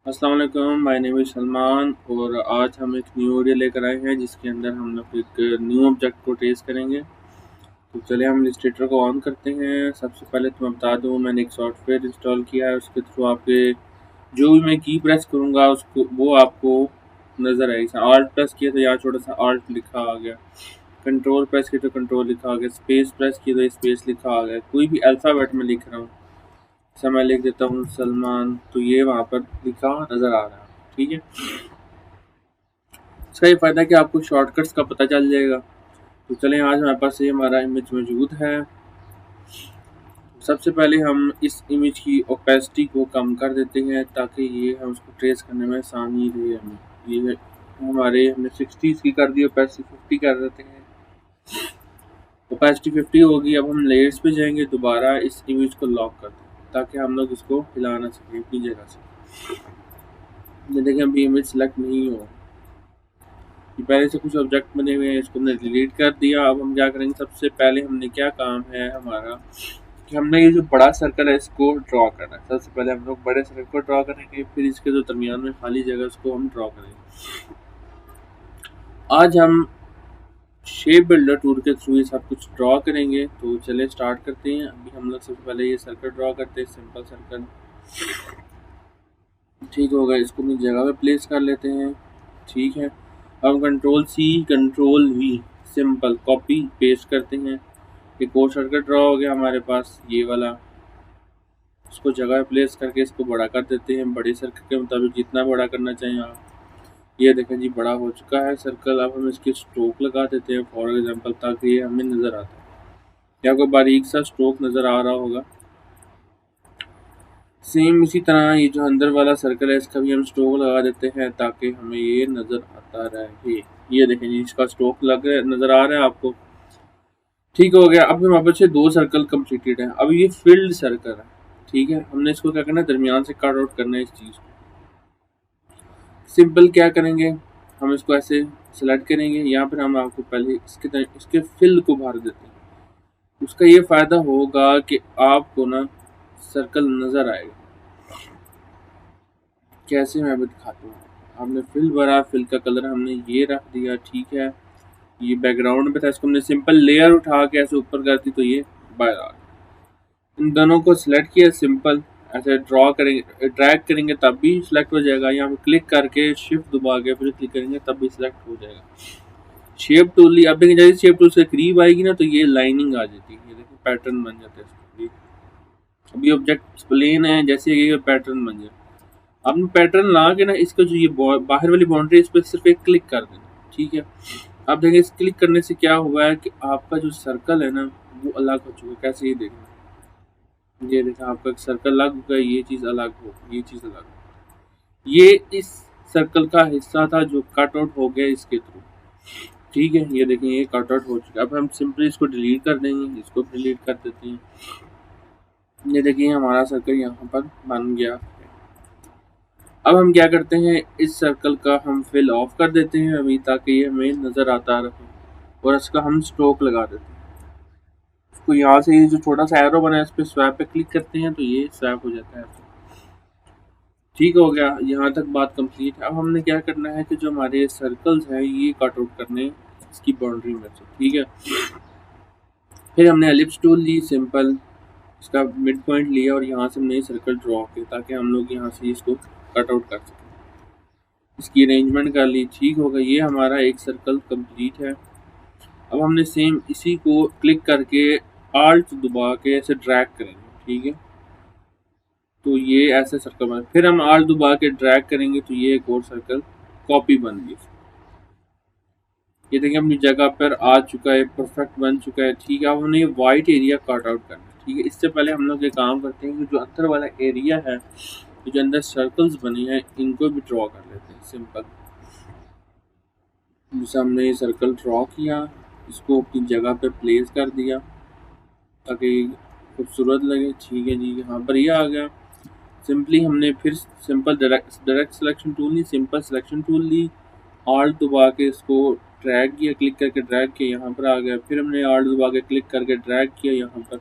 अस्सलाम वालेकुम, my name is Salman और आज हम एक न्यू वीडियो लेकर आए हैं जिसके अंदर हम लोग एक न्यू ऑब्जेक्ट को ट्रेस करेंगे। तो चलिए हम इलस्ट्रेटर को ऑन करते हैं। सबसे पहले तो मैं बता दूं, मैंने एक सॉफ्टवेयर इंस्टॉल किया है, उसके थ्रू आपके जो भी मैं की प्रेस करूंगा उसको वो आपको नज़र आएगी। ऑल्ट प्रेस किया तो यहाँ छोटा सा ऑल्ट लिखा आ गया, कंट्रोल प्रेस किया तो कंट्रोल लिखा आ गया, स्पेस प्रेस किया तो स्पेस लिखा आ गया। कोई भी अल्फ़ाबेट में लिख रहा हूँ, जैसा मैं लिख देता हूँ सलमान, तो ये वहाँ पर लिखा नज़र आ रहा है। ठीक है, इसका ये फ़ायदा है कि आपको शॉर्टकट्स का पता चल जाएगा। तो चलें, आज हमारे पास ये हमारा इमेज मौजूद है। सबसे पहले हम इस इमेज की ओपेसिटी को कम कर देते हैं ताकि ये हम उसको ट्रेस करने में आसानी रहे हमें। ये हमने 60 की कर दी, ओपेसिटी 50 कर देते हैं। ओपेसिटी 50 होगी। अब हम लेयर्स पे जाएंगे, दोबारा इस इमेज को लॉक कर दें ताकि हम लोग इसको हिला ना सकें अपनी जगह से। ये देखें, अभी इमेज सेलेक्ट नहीं हो, पहले से कुछ ऑब्जेक्ट बने हुए हैं, इसको हमने डिलीट कर दिया। अब हम क्या करेंगे, सबसे पहले हमने क्या काम है हमारा कि हमने ये जो बड़ा सर्कल है इसको ड्रॉ करना है। सबसे पहले हम लोग बड़े सर्कल को ड्रॉ करेंगे, फिर इसके जो दरमियान में खाली जगह उसको हम ड्रॉ करेंगे। आज हम शेप बिल्डर टूल के थ्रू ये सब कुछ ड्रॉ करेंगे। तो चले स्टार्ट करते हैं। अभी हम लोग सबसे पहले ये सर्कल ड्रॉ करते हैं, सिंपल सर्कल। ठीक हो गया, इसको अपनी जगह पे प्लेस कर लेते हैं। ठीक है, अब control C control V simple copy paste करते हैं। एक और सर्कल ड्रॉ हो गया हमारे पास, ये वाला। इसको जगह प्लेस करके इसको बड़ा कर देते हैं, बड़े सर्कल के मुताबिक जितना बड़ा करना चाहें आप। ये देखें जी, बड़ा हो चुका है सर्कल। अब हम इसके स्ट्रोक लगा देते हैं फॉर एग्जांपल, ताकि ये हमें नज़र आता है। या कोई बारीक सा स्ट्रोक नज़र आ रहा होगा। सेम इसी तरह ये जो अंदर वाला सर्कल है इसका भी हम स्ट्रोक लगा देते हैं ताकि हमें ये नज़र आता रहे। ये देखें जी, इसका स्ट्रोक नज़र आ रहा है आपको। ठीक हो गया। अब हमारे पास दो सर्कल कंप्लीटेड है। अब ये फील्ड सर्कल है। ठीक है, हमने इसको क्या करना है, दरमियान से कट आउट करना है इस चीज़ को। सिंपल क्या करेंगे, हम इसको ऐसे सेलेक्ट करेंगे। यहाँ पर हम आपको पहले इसके फिल को भर देते हैं। उसका ये फ़ायदा होगा कि आपको ना सर्कल नज़र आएगा। कैसे, मैं भी दिखाता हूँ। हमने फिल भरा, फिल का कलर हमने ये रख दिया। ठीक है, ये बैकग्राउंड में था, इसको हमने सिंपल लेयर उठा के ऐसे ऊपर कर दी तो ये बाहर आ गया। इन दोनों को सिलेक्ट किया, सिंपल ऐसे ड्रॉ करेंगे, ड्रैग करेंगे तब भी सिलेक्ट हो जाएगा। यहाँ पे क्लिक करके शिफ्ट दबा के फिर क्लिक करेंगे तब भी सिलेक्ट हो जाएगा। शेप टूल ली, अब देखिए जैसे शेप टूल से करीब आएगी ना तो ये लाइनिंग आ जाती है। ये देखिए पैटर्न बन जाता है इसका। अभी ऑब्जेक्ट प्लेन है, जैसे ये पैटर्न बन जाए। अब पैटर्न ला के ना इसका जो ये बाहर वाली बाउंड्री इस पर सिर्फ एक क्लिक कर देना। ठीक है, आप देखें इस क्लिक करने से क्या हुआ है कि आपका जो सर्कल है ना वो अलग हो चुका है। कैसे, ये देखें, ये देखें आपका सर्कल अलग हो गया, ये चीज़ अलग हो, ये चीज़ अलग हो। ये इस सर्कल का हिस्सा था जो कट आउट हो गया इसके थ्रू। ठीक है, ये देखें ये कट आउट हो चुका है। अब हम सिंपली इसको डिलीट कर देंगे, इसको डिलीट कर देते हैं। ये देखिए हमारा सर्कल यहाँ पर बन गया। अब हम क्या करते हैं, इस सर्कल का हम फिल ऑफ कर देते हैं अभी, ताकि ये हमें नज़र आता रहे। और इसका हम स्ट्रोक लगा देते हैं। इसको यहाँ से ये जो छोटा सा एरो बना है इस पर स्वैप पे क्लिक करते हैं तो ये स्वैप हो जाता है। ठीक हो गया, यहाँ तक बात कंप्लीट है। अब हमने क्या करना है कि जो हमारे सर्कल्स हैं ये कट आउट करने इसकी बाउंड्री में से। ठीक है, फिर हमने एलिप्स टूल ली, सिंपल इसका मिड पॉइंट लिया और यहाँ से हमने सर्कल ड्रॉ किया ताकि हम लोग यहाँ से इसको कट आउट कर सकें। इसकी अरेंजमेंट कर ली। ठीक होगा, ये हमारा एक सर्कल कंप्लीट है। अब हमने सेम इसी को क्लिक करके आल्ट दबा के ऐसे ड्रैग करेंगे। ठीक है, तो ये ऐसे सर्कल बना, फिर हम आल्ट दबा के ड्रैग करेंगे तो ये एक और सर्कल कॉपी बन गई। ये देखिए अपनी जगह पर आ चुका है, परफेक्ट बन चुका है। ठीक है, अब हमने ये वाइट एरिया कट आउट करना है। ठीक है, इससे पहले हम लोग ये काम करते हैं कि जो अंदर वाला एरिया है, जो अंदर सर्कल्स बने हैं, इनको भी ड्रॉ कर लेते हैं। सिंपल जैसे हमने ये सर्कल ड्रॉ किया, इसको अपनी जगह पे प्लेस कर दिया ताकि खूबसूरत लगे। ठीक है जी, यहाँ पर ये आ गया। सिंपली हमने फिर सिंपल डायरेक्ट सिलेक्शन टूल ली, सिंपल सिलेक्शन टूल ली, आल्ट दबा के इसको ड्रैग किया, क्लिक करके ड्रैग किया, यहाँ पर आ गया। फिर हमने आल्ट दबा के क्लिक करके ड्रैग किया, यहाँ पर।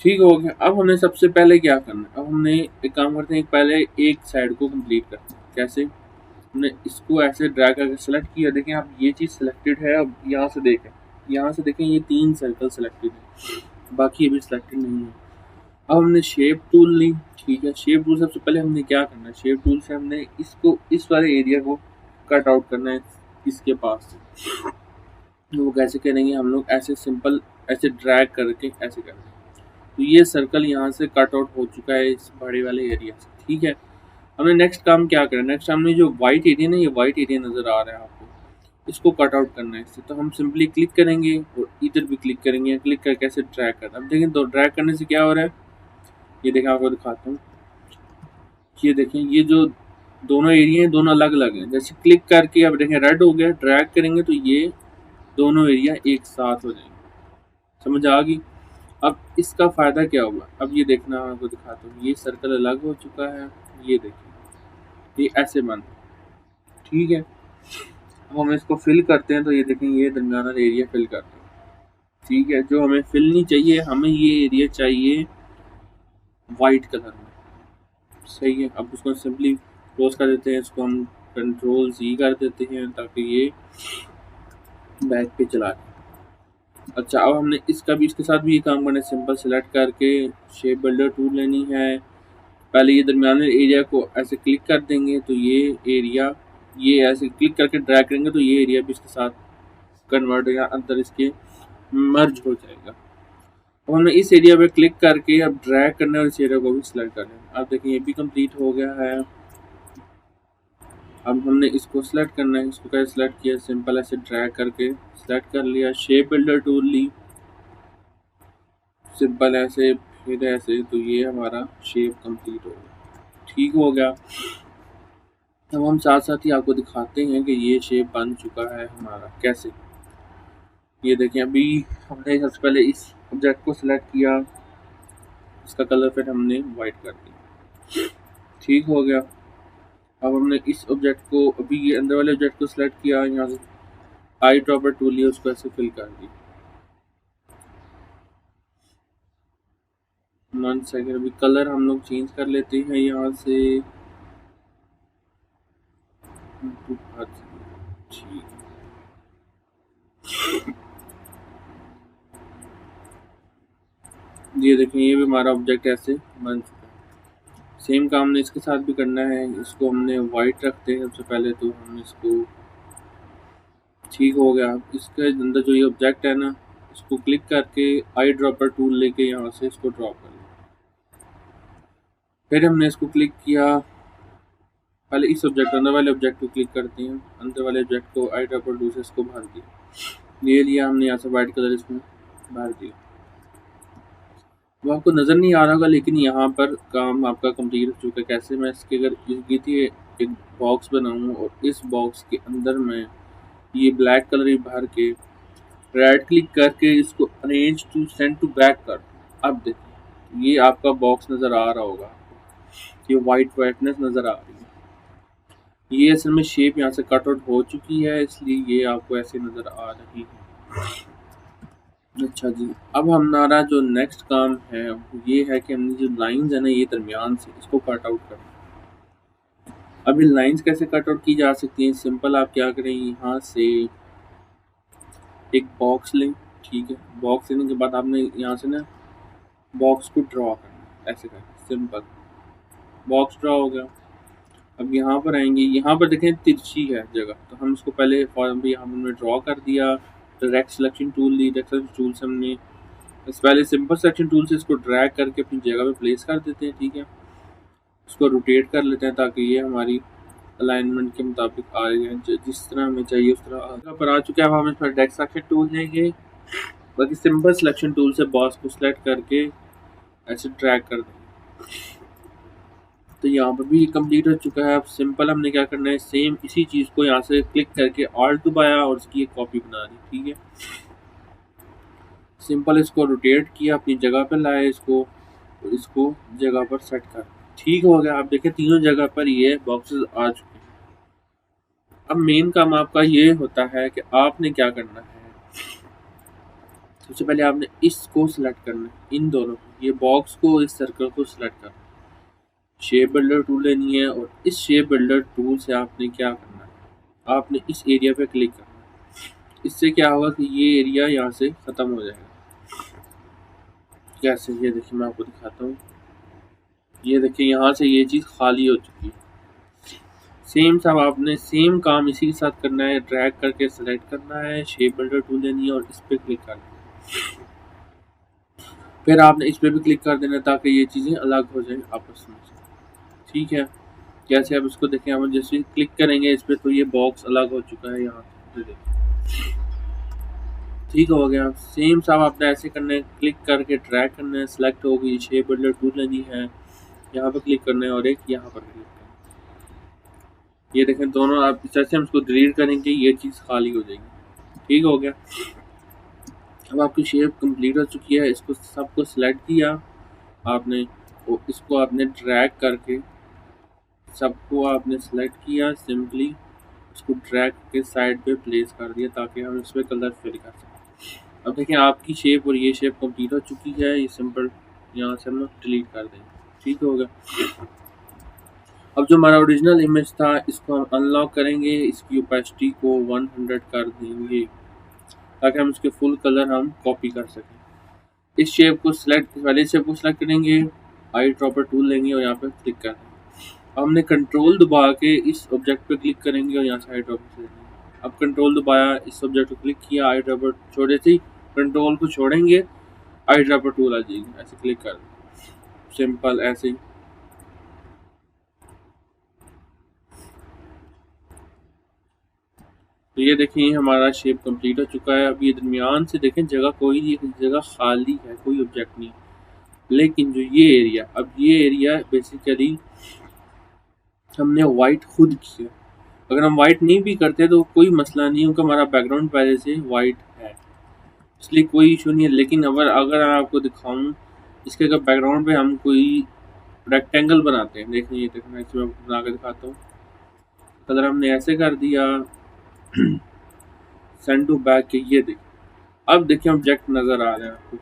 ठीक हो गया। अब हमने सबसे पहले क्या करना है, अब हमने एक काम करते हैं, पहले एक साइड को कंप्लीट करते हैं। कैसे? हमने इसको ऐसे ड्रैग करके सेलेक्ट किया। देखें आप ये चीज़ सेलेक्टेड है। अब यहाँ से देखें ये 3 सर्कल सेलेक्टेड है, बाकी अभी सेलेक्टेड नहीं है। अब हमने शेप टूल ली। ठीक है, शेप टूल सबसे पहले हमने क्या करना है, शेप टूल से हमने इसको इस वाले एरिया को कट आउट करना है इसके पास से। तो वो कैसे करेंगे, हम लोग ऐसे सिंपल ऐसे ड्रैग करके ऐसे करेंगे। तो ये सर्कल यहाँ से कट आउट हो चुका है इस बड़े वाले एरिया से। ठीक है, हमने नेक्स्ट काम क्या करना है, नेक्स्ट हमने जो वाइट एरिया ना, ये वाइट एरिया नज़र आ रहा है आपको, इसको कट आउट करना है इससे। तो हम सिंपली क्लिक करेंगे और इधर भी क्लिक करेंगे, क्लिक करके ऐसे ड्रैग करना। अब देखें तो ड्रैग करने से क्या हो रहा है, ये देखें आपको दिखाता हूँ। ये देखें ये जो दोनों एरिया हैं दोनों अलग अलग हैं। जैसे क्लिक करके अब देखें रेड हो गया, ड्रैग करेंगे तो ये दोनों एरिया एक साथ हो जाएंगे। समझ आ गई? अब इसका फ़ायदा क्या हुआ, अब ये देखना आपको दिखाता हूँ। ये सर्कल अलग हो चुका है, ये देखिए ये ऐसे बन। ठीक है, अब हम इसको फिल करते हैं। तो ये देखें ये दरमियाना एरिया फिल करते हैं। ठीक है, जो हमें फिल नहीं चाहिए, हमें ये एरिया चाहिए वाइट कलर में। सही है, अब उसको सिंपली क्लोज कर देते हैं। इसको हम कंट्रोल Z कर देते हैं ताकि ये बैक पे चला जाए। अच्छा, अब हमने इसका भी इसके साथ भी ये काम करना है। सिंपल सेलेक्ट करके शेप बिल्डर टूल लेनी है। पहले ये दरमियाने एरिया को ऐसे क्लिक कर देंगे तो ये एरिया, ये ऐसे क्लिक करके ड्रैग करेंगे तो ये एरिया भी इसके साथ कन्वर्ट या अंदर इसके मर्ज हो जाएगा। अब हमने इस एरिया पे क्लिक करके अब ड्रैग करना है और इस एरिया को भी सिलेक्ट करना है। अब देखिए ये भी कंप्लीट हो गया है। अब हमने इसको सिलेक्ट करना है। इसको कैसे सिलेक्ट किया, सिंपल ऐसे ड्रैग करके सिलेक्ट कर लिया। शेप बिल्डर टूल ली, सिंपल ऐसे फिर ऐसे, तो ये हमारा शेप कंप्लीट हो गया। ठीक हो गया। अब हम साथ साथ ही आपको दिखाते हैं कि ये शेप बन चुका है हमारा। कैसे, ये देखें अभी हमने सबसे पहले इस ऑब्जेक्ट को सिलेक्ट किया, इसका कलर फिर हमने वाइट कर दिया। ठीक हो गया। अब हमने इस ऑब्जेक्ट को, अभी ये अंदर वाले ऑब्जेक्ट को सिलेक्ट किया, यहाँ से आई ड्रॉपर टूल लिया, उसको ऐसे फिल कर दिया। 1 सेकेंड, अभी कलर हम लोग चेंज कर लेते हैं यहाँ से। ठीक, ये देखें ये भी हमारा ऑब्जेक्ट ऐसे बन चुका है। सेम काम ने इसके साथ भी करना है। इसको हमने वाइट रखते हैं सबसे पहले, तो हम इसको, ठीक हो गया। इसके अंदर जो ये ऑब्जेक्ट है ना, इसको क्लिक करके आई ड्रॉपर टूल लेके यहाँ से इसको ड्रॉ कर लिया। फिर हमने इसको क्लिक किया, पहले इस ऑब्जेक्ट अंदर वाले ऑब्जेक्ट को क्लिक करते हैं, अंदर वाले ऑब्जेक्ट को आई ड्रॉपर टूल से इसको भर दिया। ये लिया हमने यहाँ से वाइट कलर इसमें भर दिया। वो आपको नज़र नहीं आ रहा होगा, लेकिन यहाँ पर काम आपका कंप्लीट हो चुका है। कैसे, मैं इसके अगर इसकी थी एक बॉक्स बनाऊँ और इस बॉक्स के अंदर मैं ये ब्लैक कलर ही भर के राइट क्लिक करके इसको arrange to send to back कर। अब देखिए ये आपका बॉक्स नज़र आ रहा होगा, ये वाइटनेस नज़र आ रही है। ये असल में शेप यहाँ से कट आउट हो चुकी है, इसलिए ये आपको ऐसे नज़र आ रही है। अच्छा जी, अब हमारा जो नेक्स्ट काम है वो ये है कि हमने जो लाइंस है ना, ये दरमियान से इसको कट आउट करना। अब ये लाइंस कैसे कट आउट की जा सकती हैं, सिंपल आप क्या करें, यहाँ से एक बॉक्स लें। ठीक है, बॉक्स लेने के बाद आपने यहाँ से ना बॉक्स को ड्रॉ करना, ऐसे करना, सिंपल बॉक्स ड्रॉ हो गया। अब यहाँ पर आएंगे, यहाँ पर देखें तिरछी है जगह, तो हम इसको पहले फॉर्म भी हमने ड्रॉ कर दिया। डायरेक्ट सिलेक्शन टूल ली, डायरेक्ट सिलेक्शन टूल से हमने पहले सिंपल सिलेक्शन टूल से इसको ड्रैग करके अपनी जगह पे प्लेस कर देते हैं। ठीक है, इसको रोटेट कर लेते हैं ताकि ये हमारी अलाइनमेंट के मुताबिक आ रही है, जिस तरह हमें चाहिए उस तरह पर आ चुका है। अब हम इस पर डायरेक्ट सिलेक्शन टूल लेंगे, बाकी सिंपल सिलेक्शन टूल से बॉक्स को सिलेक्ट करके ऐसे ड्रैग कर देंगे। तो यहाँ पर भी कंप्लीट हो चुका है। अब सिंपल हमने क्या करना है, सेम इसी चीज़ को यहाँ से क्लिक करके ऑल्ट दबाया और इसकी एक कॉपी बना दी। ठीक है, सिंपल इसको रोटेट किया, अपनी जगह पर लाए इसको जगह पर सेट कर। ठीक हो गया। आप देखें तीनों जगह पर ये बॉक्सेस आ चुके हैं। अब मेन काम आपका ये होता है कि आपने क्या करना है, सबसे पहले आपने इसको सिलेक्ट करना है, इन दोनों को, ये बॉक्स को, इस सर्कल को सिलेक्ट करना है, शेप बिल्डर टूल लेनी है और इस शेप बिल्डर टूल से आपने क्या करना है, आपने इस एरिया पे क्लिक करना है। इससे क्या होगा कि ये एरिया यहाँ से ख़त्म हो जाएगा। कैसे, ये देखिए मैं आपको दिखाता हूँ। ये देखिए यहाँ से ये चीज़ खाली हो चुकी है। सेम सब आपने सेम काम इसी के साथ करना है, ड्रैग करके सेलेक्ट करना है, शेप बिल्डर टूल लेनी है और इस पर क्लिक करना है। फिर आपने इस पर भी क्लिक कर देना है ताकि ये चीज़ें अलग हो जाए आपस में। ठीक है, जैसे आप इसको देखें, हम जैसे क्लिक करेंगे इस पर तो ये बॉक्स अलग हो चुका है यहाँ से, देखिए ठीक हो गया। सेम सब आपने ऐसे करना है, क्लिक करके ड्रैग करना है, सेलेक्ट होगी, शेप बिल्डर टूल लेनी है, यहाँ पर क्लिक करना है और एक यहाँ पर क्लिक करना है। ये देखें दोनों, आप जैसे हम इसको डिलीट करेंगे ये चीज़ खाली हो जाएगी। ठीक हो गया। अब आपकी शेप कंप्लीट हो चुकी है। इसको सबको सिलेक्ट किया आपने, और इसको आपने ड्रैग करके सबको आपने सेलेक्ट किया, सिंपली इसको ड्रैग के साइड पे प्लेस कर दिया ताकि हम इस पर कलर फिल कर सकें। अब देखिए आपकी शेप और ये शेप कंप्लीट हो चुकी है। ये सिंपल यहाँ से हम डिलीट कर देंगे। ठीक हो गया। अब जो हमारा ओरिजिनल इमेज था इसको हम अनलॉक करेंगे, इसकी ओपेसिटी को 100 कर देंगे ताकि हम इसके फुल कलर हम कॉपी कर सकें। इस शेप को सिलेक्ट, पहले शेप को सिलेक्ट करेंगे, आई ड्रॉपर टूल लेंगे और यहाँ पर क्लिक कर देंगे। हमने कंट्रोल दबा के इस ऑब्जेक्ट पे क्लिक करेंगे और यहाँ से आई ड्रॉपर से लेंगे। अब कंट्रोल दबाया, इस ऑब्जेक्ट को क्लिक किया, आई ड्रॉपर छोड़े से कंट्रोल को छोड़ेंगे, आई ड्रॉपर टूल आ जाएगी, ऐसे क्लिक कर दें, सिंपल ऐसे ही। तो ये देखें हमारा शेप कंप्लीट हो चुका है। अब ये दरमियान से देखें जगह कोई नहीं, जगह खाली है, कोई ऑब्जेक्ट नहीं। लेकिन जो ये एरिया, अब ये एरिया बेसिकली हमने वाइट खुद किया। अगर हम वाइट नहीं भी करते तो कोई मसला नहीं, क्योंकि हमारा बैकग्राउंड पहले से वाइट है, इसलिए कोई इशू नहीं है। लेकिन अगर मैं आपको दिखाऊं, इसके अगर बैकग्राउंड पे हम कोई रेक्टेंगल बनाते हैं, देखिए ये देखना, मैं बना के दिखाता हूँ। कलर हमने ऐसे कर दिया, सेंड टू बैक के, ये देखिए अब देखिए ऑब्जेक्ट नज़र आ रहा है आपको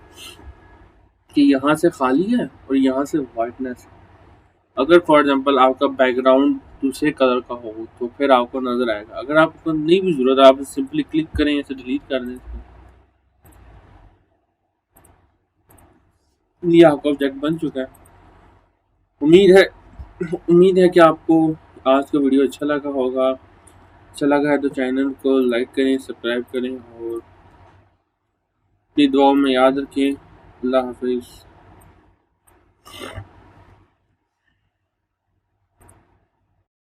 कि यहाँ से खाली है और यहाँ से वाइटनेस है। अगर फॉर एग्जांपल आपका बैकग्राउंड दूसरे कलर का हो तो फिर आपको नज़र आएगा। अगर आपको नहीं भी ज़रूरत, आप सिंपली क्लिक करें, इसे डिलीट कर दें, ये आपका ऑब्जेक्ट बन चुका है। उम्मीद है कि आपको आज का वीडियो अच्छा लगा होगा। अच्छा लगा है तो चैनल को लाइक करें, सब्सक्राइब करें और अपनी दुआओं में याद रखें। अल्लाह हाफिज़।